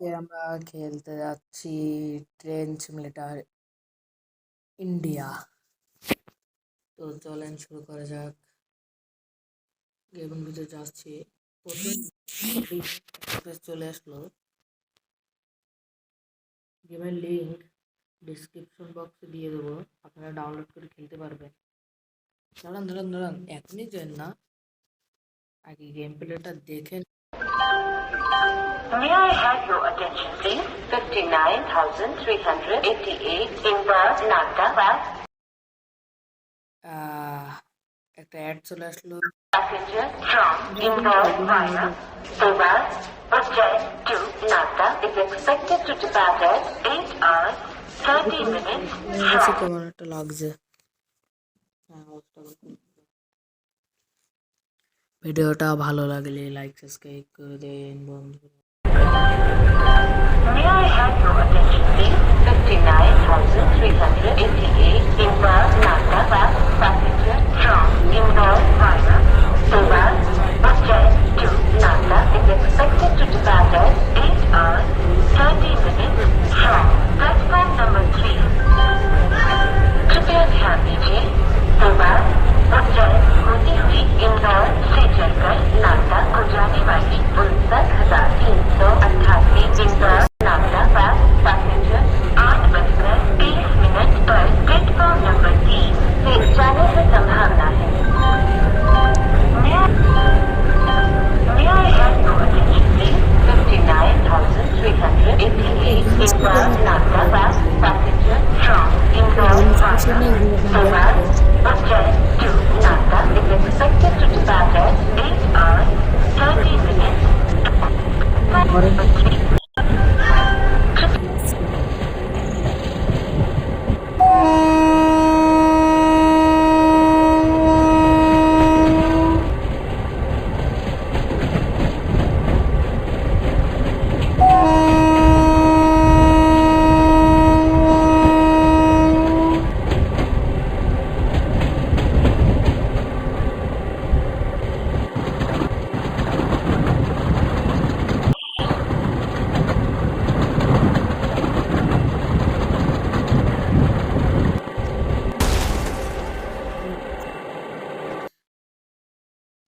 আজকে আমরা খেলতে যাচ্ছি ট্রেন সিমুলেটর ইন্ডিয়া। তো চলেন শুরু করা যাক। গেমের ভিতরে যাচ্ছি, প্রথম চলে আসলো। গেমের লিঙ্ক ডিসক্রিপশন বক্সে দিয়ে দেবো, আপনারা ডাউনলোড করে খেলতে পারবেন। দাঁড়ান এখনই যান না, আগে গেম প্লেটা দেখেন। May I have your attention, please? 59,388 Indore, Nagda, West. একটা অ্যাড চলে আসলো। Passenger from Indore via Dewas, Ujjain to Nagda is expected to depart at 8 hours 30 minutes from. কেমন একটা লাগছে। ভিডিওটা ভালো লাগলে লাইক সাবস্ক্রাইব করে দেন বন্ধু। May I have your attention, please? 59,388 Indore, Nagda, West. Passenger from Indore via Dewas, Ujjain to Nagda is expected to depart at 8 hours 30 minutes from platform number 3. कृपया ध्यान दीजिए, देवास उज्जैन होती हुई इंदौर से चलकर नागदा को जाने वाली 59,388 इंदौर नागदा फास्ट पैसेंजर 8:30 पर प्लेटफॉर्म नंबर 3 से जाने की संभावना है। May I have your attention, please? 59,388 Indore Nagda fast passenger from Indore via Dewas, Ujjain to Nagda is expected to depart at 8 hours 30 minutes.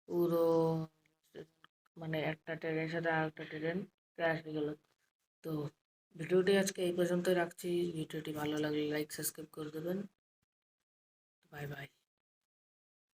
পুরো মানে একটা ট্রেনের সাথে আরেকটা ট্রেন ক্র্যাশ হয়ে গেল। তো ভিডিওটি আজকে এই পর্যন্তই রাখছি। ভিডিওটি ভালো লাগলে লাইক সাবস্ক্রাইব করে দেবেন। Bye bye.